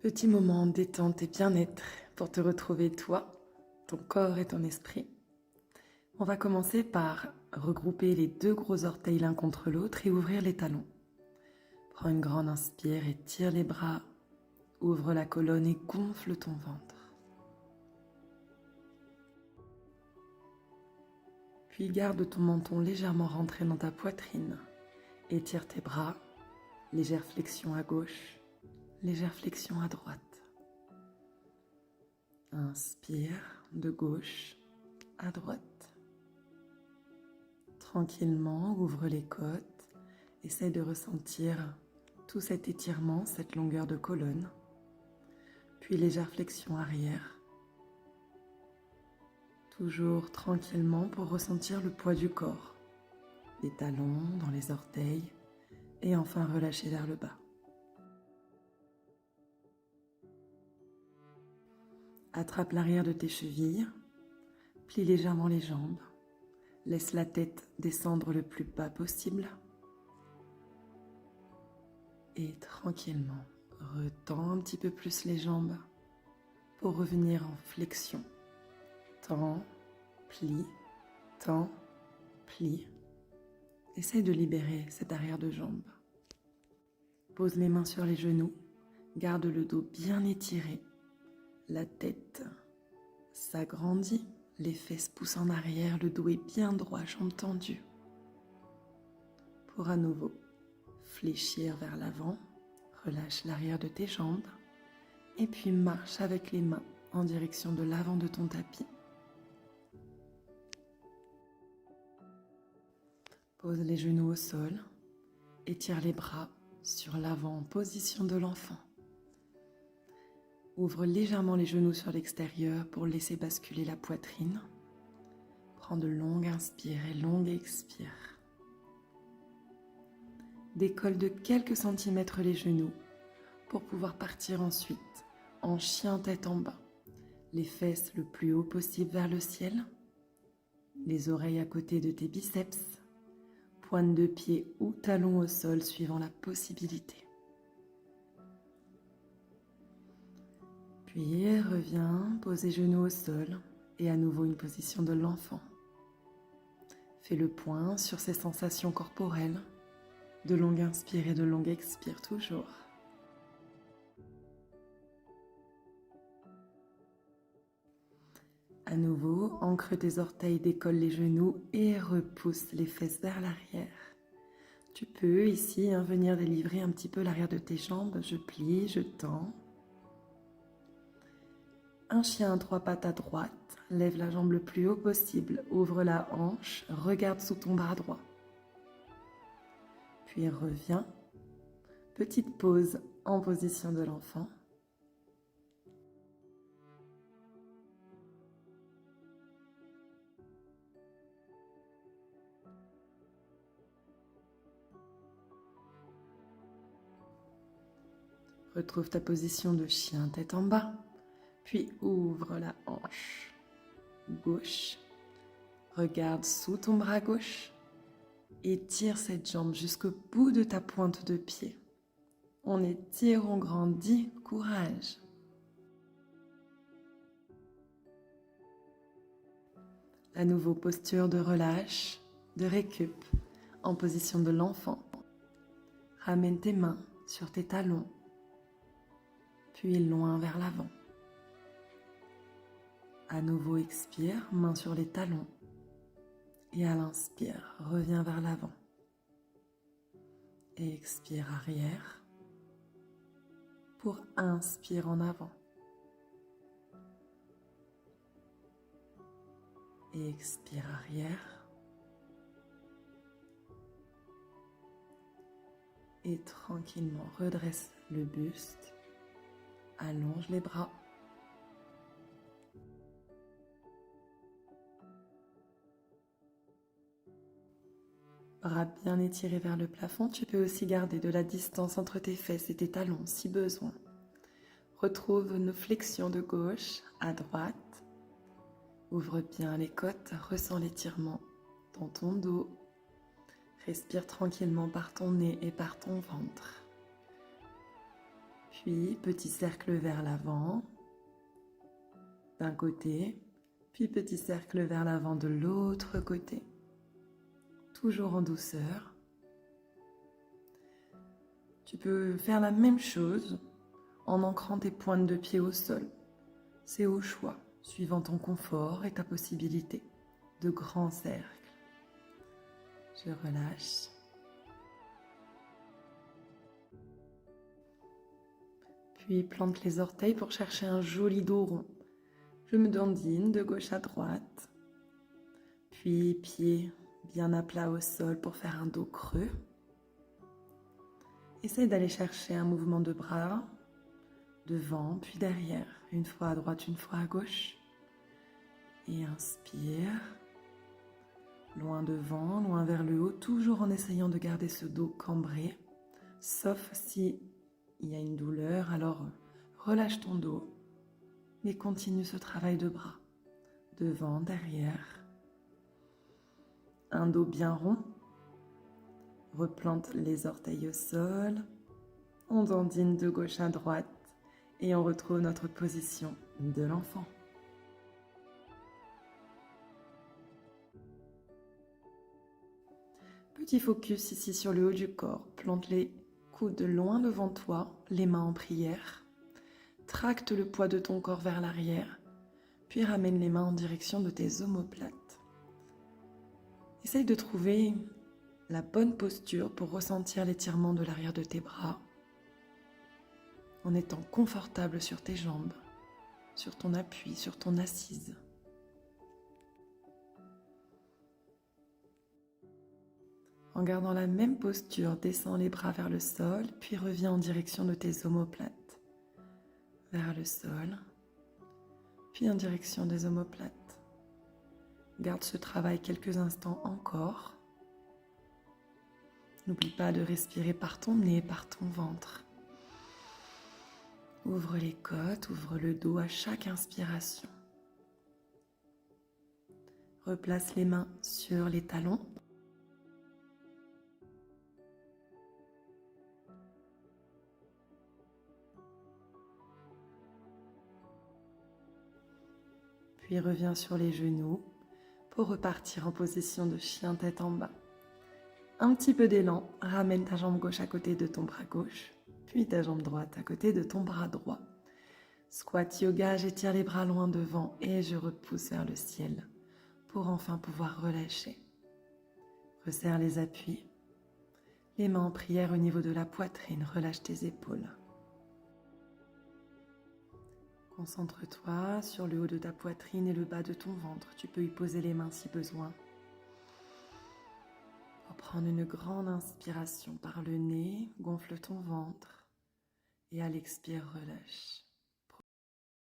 Petit moment de détente et bien-être pour te retrouver toi, ton corps et ton esprit. On va commencer par regrouper les deux gros orteils l'un contre l'autre et ouvrir les talons. Prends une grande inspire et tire les bras, ouvre la colonne et gonfle ton ventre. Puis garde ton menton légèrement rentré dans ta poitrine. Étire tes bras, légère flexion à gauche, légère flexion à droite. Inspire de gauche à droite. Tranquillement, ouvre les côtes. Essaye de ressentir tout cet étirement, cette longueur de colonne. Puis légère flexion arrière. Toujours tranquillement pour ressentir le poids du corps. Les talons dans les orteils et enfin relâcher vers le bas. Attrape l'arrière de tes chevilles, plie légèrement les jambes, laisse la tête descendre le plus bas possible et tranquillement retends un petit peu plus les jambes pour revenir en flexion. Tends, plie, tends, plie. Essaye de libérer cet arrière de jambe. Pose les mains sur les genoux, garde le dos bien étiré, la tête s'agrandit, les fesses poussent en arrière, le dos est bien droit, jambes tendues. Pour à nouveau fléchir vers l'avant, relâche l'arrière de tes jambes et puis marche avec les mains en direction de l'avant de ton tapis. Pose les genoux au sol, étire les bras sur l'avant en position de l'enfant. Ouvre légèrement les genoux sur l'extérieur pour laisser basculer la poitrine. Prends de longues inspires et longues expires. Décolle de quelques centimètres les genoux pour pouvoir partir ensuite en chien tête en bas. Les fesses le plus haut possible vers le ciel. Les oreilles à côté de tes biceps. Pointe de pied ou talon au sol suivant la possibilité. Puis reviens, pose les genoux au sol et à nouveau une position de l'enfant. Fais le point sur ces sensations corporelles. De longues inspires et de longues expires toujours. À nouveau, ancre tes orteils, décolle les genoux et repousse les fesses vers l'arrière. Tu peux ici venir délivrer un petit peu l'arrière de tes jambes. Je plie, je tends. Un chien à trois pattes à droite. Lève la jambe le plus haut possible. Ouvre la hanche. Regarde sous ton bras droit. Puis reviens. Petite pause en position de l'enfant. Retrouve ta position de chien tête en bas, puis ouvre la hanche gauche. Regarde sous ton bras gauche et tire cette jambe jusqu'au bout de ta pointe de pied. On étire, on grandit, courage. À nouveau, posture de relâche, de récup, en position de l'enfant. Ramène tes mains sur tes talons, puis loin vers l'avant. À nouveau, expire, main sur les talons. Et à l'inspire, reviens vers l'avant. Et expire arrière pour inspire en avant. Et expire arrière. Et tranquillement redresse le buste. Allonge les bras. Bras bien étirés vers le plafond. Tu peux aussi garder de la distance entre tes fesses et tes talons si besoin. Retrouve nos flexions de gauche à droite. Ouvre bien les côtes, ressens l'étirement dans ton dos. Respire tranquillement par ton nez et par ton ventre. Puis, petit cercle vers l'avant, d'un côté, puis petit cercle vers l'avant de l'autre côté. Toujours en douceur. Tu peux faire la même chose en ancrant tes pointes de pied au sol. C'est au choix, suivant ton confort et ta possibilité. De grands cercles. Je relâche. Puis plante les orteils pour chercher un joli dos rond. Je me dandine de gauche à droite. Puis pieds bien à plat au sol pour faire un dos creux. Essaye d'aller chercher un mouvement de bras, devant puis derrière. Une fois à droite, une fois à gauche. Et inspire. Loin devant, loin vers le haut, toujours en essayant de garder ce dos cambré. Sauf si il y a une douleur, alors relâche ton dos, mais continue ce travail de bras. Devant, derrière. Un dos bien rond. Replante les orteils au sol. On dandine de gauche à droite et on retrouve notre position de l'enfant. Petit focus ici sur le haut du corps. Plante les coudes loin devant toi, les mains en prière. Tracte le poids de ton corps vers l'arrière, puis ramène les mains en direction de tes omoplates. Essaye de trouver la bonne posture pour ressentir l'étirement de l'arrière de tes bras, en étant confortable sur tes jambes, sur ton appui, sur ton assise. En gardant la même posture, descends les bras vers le sol, puis reviens en direction de tes omoplates. Vers le sol, puis en direction des omoplates. Garde ce travail quelques instants encore. N'oublie pas de respirer par ton nez, par ton ventre. Ouvre les côtes, ouvre le dos à chaque inspiration. Replace les mains sur les talons. Puis reviens sur les genoux pour repartir en position de chien tête en bas. Un petit peu d'élan, ramène ta jambe gauche à côté de ton bras gauche, puis ta jambe droite à côté de ton bras droit. Squat yoga, j'étire les bras loin devant et je repousse vers le ciel pour enfin pouvoir relâcher. Resserre les appuis, les mains en prière au niveau de la poitrine, relâche tes épaules. Concentre-toi sur le haut de ta poitrine et le bas de ton ventre. Tu peux y poser les mains si besoin. Prendre une grande inspiration par le nez, gonfle ton ventre et à l'expire, relâche.